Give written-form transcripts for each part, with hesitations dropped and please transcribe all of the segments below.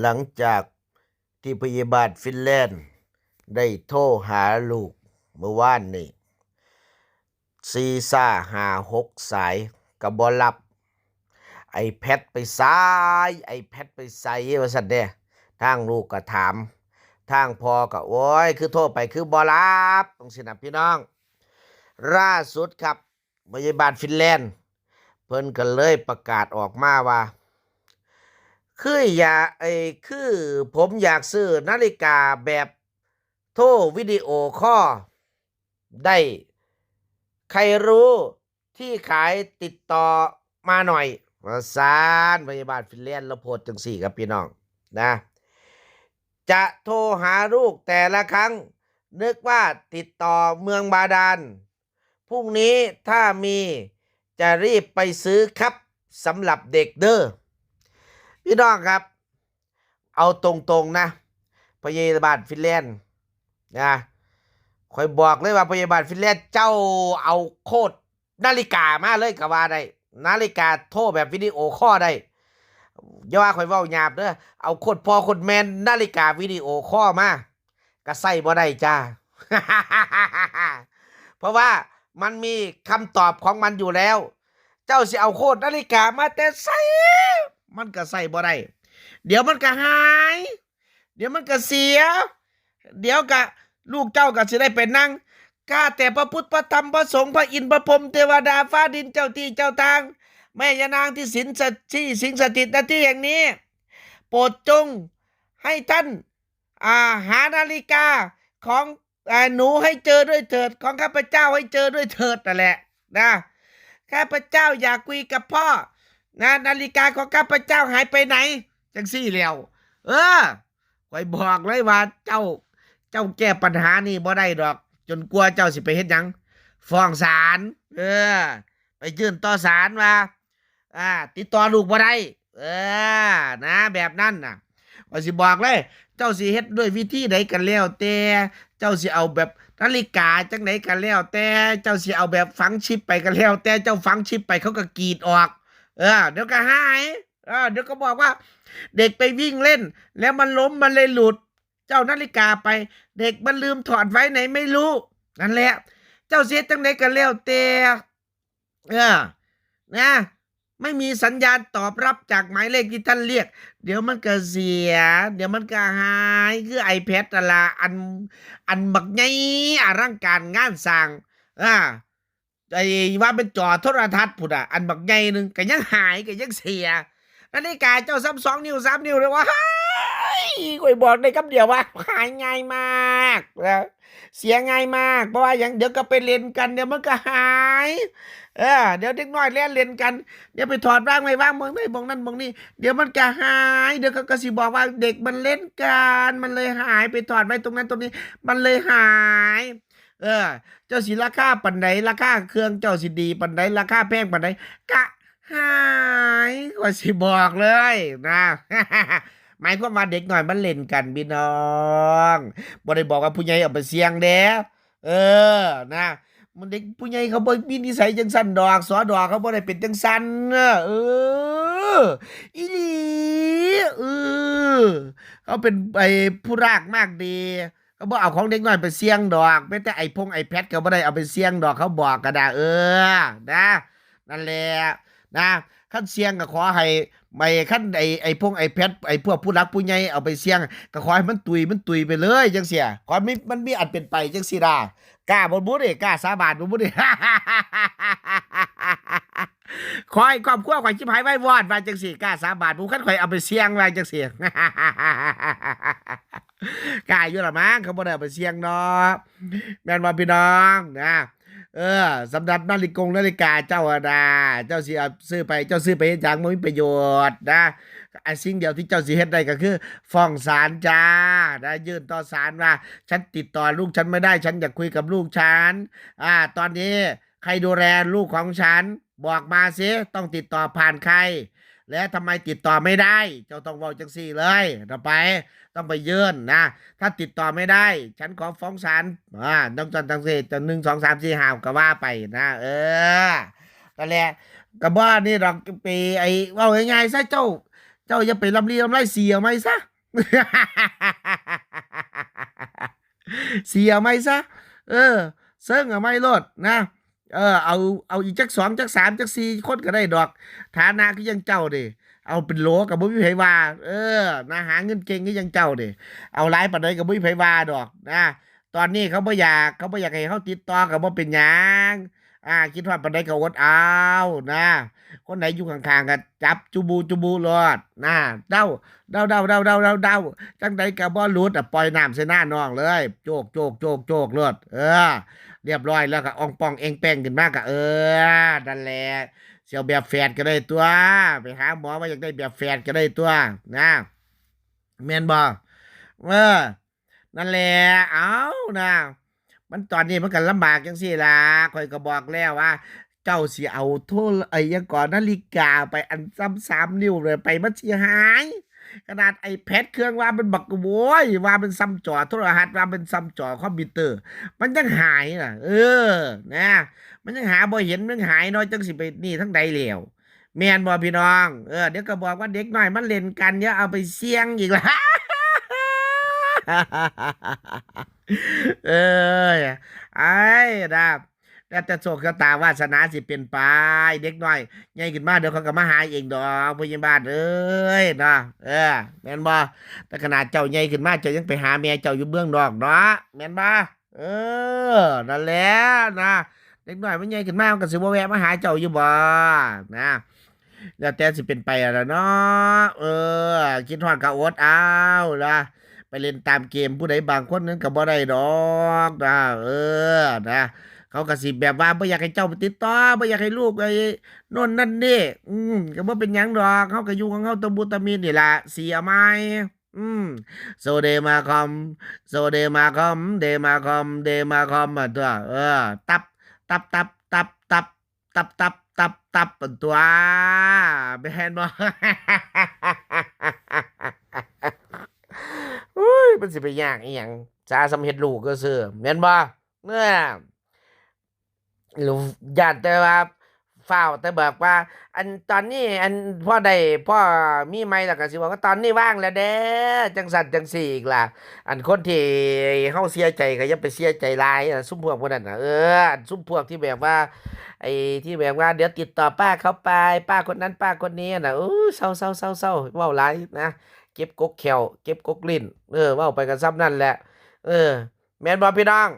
หลังจากที่พยาบาลฟินแลนด์ได้โทรหาลูกเมื่อวานนี้4-5-6 สายก็บ่รับไอแพดไปซ้ายไอแพดไปใส่ว่าซั่นเด้ทางลูกก็ถามทางพ่อก็โอ้ยคือโทรไปคือบ่รับจังซี่นะพี่น้องล่าสุดครับพยาบาลฟินแลนด์เพิ่นก็เลยประกาศออกมาว่าคือผมอยากซื้อนาฬิกาแบบโทรวิดีโอคอลได้ใครรู้ที่ขายติดต่อมาหน่อยว่าซานพยาบาลฟินแลนด์แล้วโพสต์จังสี่ครับพี่น้องนะจะโทรหาลูกแต่ละครั้งนึกว่าติดต่อเมืองบาดาลพรุ่งนี้ถ้ามีจะรีบไปซื้อครับสำหรับเด็กเด้อพี่น้องครับเอาตรงๆนะพยาบาลฟินแลนด์นะคอยบอกเลยว่าพยาบาลฟินแลนด์เจ้าเอาโคตรนาฬิกามาเลยก็ว่าได้นาฬิกาโทรแบบวิดีโอคอลได้อย่าว่าคอยเว้าหยาบเด้อเอาโคตรพ่อโคตรแม่นนาฬิกาวิดีโอคอลมาก็ใส่บ่ได้จ้า เพราะว่ามันมีคำตอบของมันอยู่แล้ว เจ้าสิเอาโคตรนาฬิกามาแต่ใส่มันก็ใส่บ่ได้เดี๋ยวมันก็หายเดี๋ยวมันก็เสียเดี๋ยวก็ลูกเจ้าก็สิได้ไปนั่งข้าแต่พระพุทธพระธรรมพระสงฆ์พระอินทร์พระพรหมเทวดาฟ้าดินเจ้าที่เจ้าทางแม่ยานางที่สิงสถิตณที่แห่งนี้โปรดจงให้ท่านหานาฬิกาของหนูให้เจอด้วยเถิดของข้าพเจ้าให้เจอด้วยเถิดนั่นแหละนะข้าพเจ้าอยากคุยกับพ่อนะนาฬิกาของข้าพเจ้าหายไปไหนจังซี่แล้วคอยบอกเลยว่าเจ้าแก้ปัญหานี่บ่ได้ดอกจนกลัวเจ้าสิไปเฮ็ดหยังฟ้องศาลไปยื่นต่อศาลว่าติดต่อลูกบ่ได้นะแบบนั้นน่ะว่าสิบอกเลยเจ้าสิเฮ็ดด้วยวิธีใดกันแล้วแต่เจ้าสิเอาแบบนาฬิกาจังไหนกันแล้วแต่เจ้าสิเอาแบบฝังชิปไปกันแล้วแต่เจ้าฝังชิปไปเขาก็กรีดออกเดี๋ยวก็หายเดี๋ยวก็บอกว่าเด็กไปวิ่งเล่นแล้วมันล้มมันเลยหลุดเจ้านาฬิกาไปเด็กมันลืมถอดไว้ไหนไม่รู้นั่นแหละเจ้าเสียจังไหนกันแล้วแต่นะไม่มีสัญญาณตอบรับจากหมายเลขที่ท่านเรียกเดี๋ยวมันก็เสียเดี๋ยวมันก็หายคือiPad นั่นล่ะอันบักใหญ่อลังการงานสร้างไอ้ว่าเป็นจอโทรทัศน์พุ่นอันบักใหญ่นึงก็ยังหายก็ยังเสียนาฬิกาเจ้าซ้ำ2 นิ้ว3 นิ้วเลยว่าข่อยบอกได้คำเดียวว่าหายง่ายมากนะเสียง่ายมากเพราะว่าอย่างเดี๋ยวก็ไปเล่นกันเดี๋ยวมันก็หายเดี๋ยวเด็กน้อยเล่นกันเดี๋ยวไปถอดบ้างไม่บ้างมองได้มองนั่นมองนี่เดี๋ยวมันก็หายเดี๋ยวก็สิบอกว่าเด็กมันเล่นกันมันเลยหายไปถอดไว้ตรงนั้นตรงนี้มันเลยหายเจ้าสิราคาปันใดราคาเครื่องเจ้าสิดีปันใดราคาแพงปันใดกะหายว่าสิบอกเลยนะ หมายความว่าเด็กหน่อยมันเล่นกันพี่น้องบ่ได้บอกว่าผู้ใหญ่เอาไปเสี่ยงเด้นะมันเด็กผู้ใหญ่เขาบ่มีนิสัยจังซั่นดอกสอดอกเขาบ่ได้เป็นจังซั่นอีหลีเออเขาเป็นไอ้ผู้รากมากดีเขาบ่เอาของเด็กน้อยไปเสี่ยงดอกแม้แต่iPad ก็บ่ได้เอาไปเสี่ยงดอกเขาบอกก็ได้นะนั่นแหละนะคันเสี่ยงก็ขอให้ไม่ขั้นiPad ไอ้พวกผู้รักผู้ใหญ่เอาไปเสี่ยงก็ขอให้มันตุยไปเลยจังเสียขอมันมีอันเป็นไปจังสิล่ะกล้าบ่บ่เด้กล้าสาบานบ่เด้ ขอให้ครอบครัวข่อยชิบหายไว้วอดว่าจังสิกล้าสาบานผู้คันข่อยเอาไปเสี่ยงว่าจังสิ กล้าอยู่ละมั้งเขาบ่ได้เอาไปเสี่ยงเนาะแม่นบ่พี่น้องนะสำหรับนาฬิกาเจ้าเจ้าสิเอาซื้อไปเจ้าซื้อไปเฮ็ดหยังบ่มีประโยชน์นะสิ่งเดียวที่เจ้าสิเฮ็ดได้ก็คือฟ้องศาลจ้านะยื่นต่อศาลว่าฉันติดต่อลูกฉันไม่ได้ฉันอยากคุยกับลูกฉันตอนนี้ใครดูแลลูกของฉันบอกมาสิต้องติดต่อผ่านใครและทำไมติดต่อไม่ได้เจ้าต้องเว้าจังซี่เลยต่อไปต้องไปยื่นนะถ้าติดต่อไม่ได้ฉันขอฟ้องศาลต้องจันตังเสจะ1 2 3 4 5ก็ว่าไปนะนั่นแหละก็บ่นี่ดอกไปไอ้เว้าง่ายๆซะเจ้า เจ้าอย่าไปลำลีลำไรเสียไหมซะ เสียไหมซะเออเซิงเอาไม่ลดนะเอาอีกจักสองจักสามจักสี่คนก็ได้ดอกฐานะก็ยังเจ้าดิเอาเป็นโหลกับบ่มีไผว่านะหาเงินเก่งก็ยังเจ้าดิเอาหลายปานใดก็บ่มีไผว่าดอกนะตอนนี้เขาบ่อยากให้เขาติดต่อก็บ่เป็นหยังคิดว่าปานใดก็อดเอานะคนไหนอยู่ข้างๆก็จับจูบูรอดนะเดาเดาจังใดก็บ่หลุดปล่อยน้ำใส่หน้าน้องเลยโจกรอดเรียบร้อยแล้วก็อ่องป่องเองแป้งขึ้นมาก็นั่นแหละเสียวแบบแฝดก็ได้ตัวไปหาหมอมาอยากได้แบบแฝดก็ได้ตัวนะแม่นบ่เออนั่นแหละเอานะมันตอนนี้มันก็ลำบากจังซี่ล่ะข่อยก็บอกแล้วว่า เจ้าสิเอาโทรไอ้หยังก่อนนาฬิกาไปอันซ้ำ3 นิ้วเลยไปมันสิหายขนาดไอ้แพดเครื่องว่ามันบักโว้ยว่ามันซ้ำจอโทรหัสว่ามันซ้ำจอคอมพิวเตอร์มันยังหายน่ะนะมันยังหาบ่เห็นมันหายน้อยจังสิไปนี่ทั้งใดแล้วแม่นบ่พี่น้องเดี๋ยวก็บอกว่าเด็กน้อยมันเล่นกันเดี๋ยวเอาไปเสี่ยงอีกละเอ้ยไอ้ดับแล้วแต่โชคชะตาวาสนาสิเป็นไปเด็กน้อยใหญ่ขึ้นมาเดี๋ยวเขาก็มาหาเองดอกพยาบาลเอ้ยเนาะแม่นบ่แต่ขนาดเจ้าใหญ่ขึ้นมาเจ้ายังไปหาแม่เจ้าอยู่เบื้องนอกเนาะแม่นบ่เอนั่นแหละนะเด็กน้อยมันใหญ่ขึ้นมามันก็สิบ่แวะมาหาเจ้าอยู่บ่นะแล้วแต่สิเป็นไปอะเนาะคิดฮอดก็อดเอาล่ะไปเล่นตามเกมผู้ใดบางคนนั้นก็บ่ได้ดอกนะนะเขาก็สิแบบว่าบ่อยากให้เจ้าไปติดต่อบ่อยากให้ลูกไอ้โน่นนั่นนี่ก็บ่เป็นหยังดอกเขาก็อยู่ของเขาตะมุตะมินี่ล่ะเสียไหมอืมโซเดมาคอมโซเดมาคอมเดมาคอมตัวตับตับตัวแม่นบ่ อุ้ยมันสิไปยากอีหยังสาสำเฮ็ดลูกก็ซื่อแม่นบ่ลูกญาติแต่ว่าฟ้าวแต่บอกว่า อันตอนนี้อันพ่อมีไหมล่ะก็สิบอกว่าตอนนี้ว่างแล้วเด้อจังสั่นจังสี่อีกล่ะอันคนที่เฮาเสียใจก็อย่าไปเสียใจหลายซุมพวกพวกนั้นน่ะอันซุมพวกที่แบบว่าไอ้ที่แบบว่าเดี๋ยวติดต่อป้าเขาไปป้าคนนั้นป้าคนนี้น่ะเศร้าเว้าหลายนะเก็บกกแขวเก็บกกลิ้นเว้าไปกันซ้ำนั่นแหละเออแม่นบ่พี่น้อง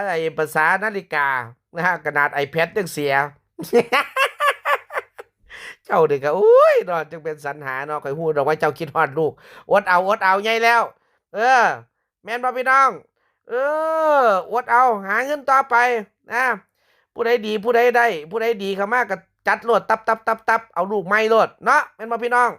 ไอ้ภาษานาฬิกานะฮะขนาด iPad ยังเสีย เจ้าเด็กก็อุ้ยนอนจึงเป็นสรรหาเนาะข่อยฮู้ดอกว่าเจ้าคิดฮอดลูกอดเอาใหญ่แล้ว เออแม่นบ่พี่น้องเออดเอาหาเงินต่อไปนะผู้ใดดีผู้ใดได้ผู้ใดดีเข้ามาก็จัดโลดตับเอาลูกใหม่โลดเนาะแม่นบ่พี่น้อง